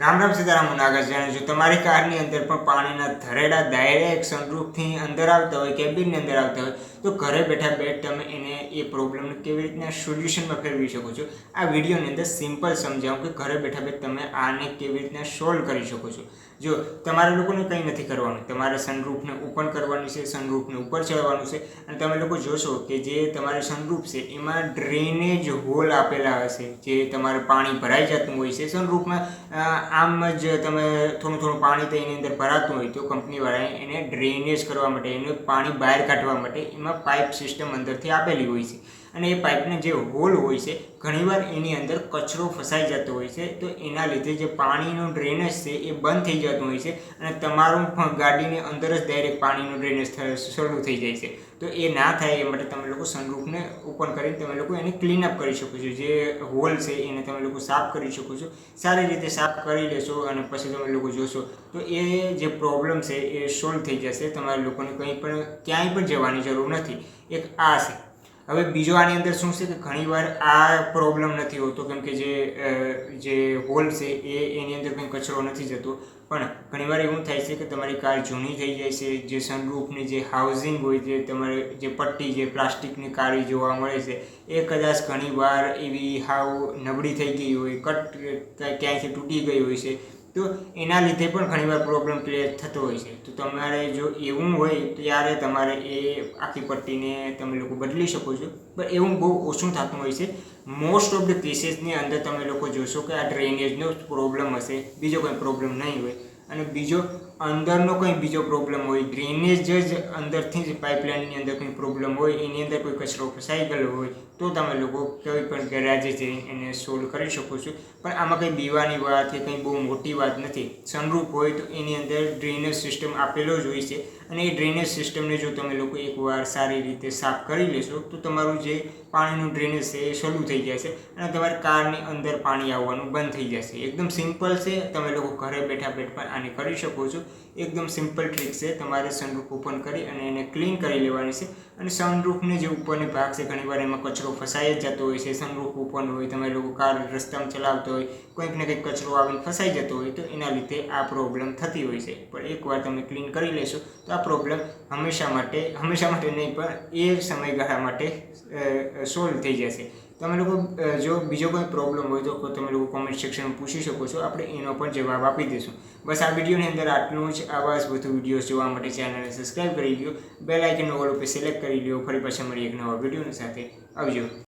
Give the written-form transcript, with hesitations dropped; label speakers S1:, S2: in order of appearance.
S1: राम राम सीताराम नागज जाने जो तमारी कारनी अंदर पण पाणीना धरेड़ा डायरेक्ट सनरूफथी अंदर आवता होय केबिननी अंदर आवता होय तो घरे बैठा बैठ तमे एने ए प्रॉब्लमने केवी रीतना सोल्यूशનમાં ફેરવી શકો છો। આ વિડિયોની અંદર સિમ્પલ સમજાવું કે ઘરે બેઠા બેઠા તમે આને કેવી રીતના સોલ્વ કરી શકો છો। જો તમારે લોકોને કંઈ નથી કરવાનું, તમારે સનરૂફને ઓપન કરવાની છે, સનરૂફને ઉપર ચડવાનું છે અને તમે લોકો જોશો કે જે તમારી સનરૂફ છે એમાં ડ્રેનેજ હોલ આપેલા હશે જે તમારે પાણી ભરાઈ જતું હોય છે સનરૂફમાં। આમ જ તમે થોડું થોડું પાણી તો એની અંદર ભરાતું હોય તો કંપનીવાળાએ એને ડ્રેનેજ કરવા માટે, એને પાણી બહાર કાઢવા માટે એમાં પાઇપ સિસ્ટમ અંદરથી આપેલી હોય છે અને એ પાઇપને જે હોલ હોય છે ઘણીવાર એની અંદર કચરો ફસાઈ જતો હોય છે તો એના લીધે જે પાણીનું ડ્રેનેજ છે એ બંધ થઈ જતું હોય છે અને તમારું ગાડીની અંદર જ ડાયરેક્ટ પાણીનું ડ્રેનેજ શરૂ થઈ જાય છે। તો એ ના થાય એ માટે તમે લોકો સનરૂફને ઓપન કરીને તમે લોકો એને ક્લીનઅપ કરી શકો છો। જે હોલ છે એને તમે લોકો સાફ કરી શકો છો, સારી રીતે સાફ કરી લેશો અને પછી તમે લોકો જોશો તો એ જે પ્રોબ્લેમ છે એ સોલ્વ થઈ જશે। તમારે લોકોને કંઈ પણ ક્યાંય પણ જવાની જરૂર નથી। એક આ છે। હવે બીજો આની અંદર શું છે કે ઘણીવાર આ પ્રોબ્લેમ નથી હોતો કેમ કે જે હોલ છે એની અંદર કંઈ કચરો નથી જતો, પણ ઘણીવાર એવું થાય છે કે તમારી કાર જૂની થઈ જાય છે, જે સનરૂફની જે હાઉસિંગ હોય, જે તમારે જે પટ્ટી જે પ્લાસ્ટિકની કાળી જોવા મળે છે એ કદાચ ઘણીવાર એવી હાવ નબળી થઈ ગઈ હોય, કટ ક્યાંયથી તૂટી ગઈ હોય છે તો એના લીધે પણ ઘણીવાર પ્રોબ્લેમ ક્રિએટ થતો હોય છે। તો તમારે જો એવું હોય ત્યારે તમારે એ આખી પટ્ટીને તમે લોકો બદલી શકો છો, પણ એવું બહુ ઓછું થતું હોય છે। મોસ્ટ ઓફ ધ કેસીસની અંદર તમે લોકો જોશો કે આ ડ્રેનેજનો પ્રોબ્લેમ હશે, બીજો કોઈ પ્રોબ્લેમ નહીં હોય। અને બીજો અંદરનો કંઈ બીજો પ્રોબ્લેમ હોય, ડ્રેનેજ જ અંદરથી જ પાઇપલાઇનની અંદર કંઈ પ્રોબ્લેમ હોય, એની અંદર કોઈ કચરો ફસાઈ ગયેલો હોય તો તમે લોકો કોઈ પણ ગેરેજે જઈ એને સોલ્વ કરી શકો છો। પણ આમાં કંઈ બીવાની વાત કે કંઈ બહુ મોટી વાત નથી। સનરૂફ હોય તો એની અંદર ડ્રેનેજ સિસ્ટમ આપેલો જ હોય છે અને એ ડ્રેનેજ સિસ્ટમને જો તમે લોકો એકવાર સારી રીતે સાફ કરી લેશો તો તમારું જે પાણીનું ડ્રેનેજ છે એ શરૂ થઈ જશે અને તમારી કારની અંદર પાણી આવવાનું બંધ થઈ જશે। એકદમ સિમ્પલ છે, તમે લોકો ઘરે બેઠા બેઠા આને કરી શકો છો। એકદમ સિમ્પલ ટ્રીક છે। તમારે સનરૂફ ઓપન કરી અને એને ક્લીન કરી લેવાની છે અને સનરૂફને જે ઉપરની ભાગ છે ઘણીવાર એમાં કચરો ફસાઈ જ જતો હોય છે। સનરૂફ ઓપન હોય, તમે લોકો કાર રસ્તામાં ચલાવતો હોય, કંઈક ને કંઈક કચરો આવીને ફસાઈ જતો હોય તો એના લીધે આ પ્રોબ્લેમ થતી હોય છે। પણ એકવાર તમે ક્લીન કરી લેશો તો આ પ્રોબ્લેમ હંમેશા માટે નહીં પણ એ સમયગાળા માટે સોલ્વ થઈ જશે। તમે લોકો જો બીજો કોઈ પ્રોબ્લેમ હોય તો તમે લોકો કોમેન્ટ સેક્શનમાં પૂછી શકો છો, આપણે એનો પણ જવાબ આપી દઈશું। બસ આ વિડીયોની અંદર આટલું જ। આવા જ વધુ વિડીયોઝ જોવા માટે ચેનલને સબસ્ક્રાઈબ કરી લો, બેલ આઇકનનો ઓલ ઉપર સિલેક્ટ કરી લો। ફરી પાછા મળીએ એક નવા વિડીયોની સાથે। આવજો।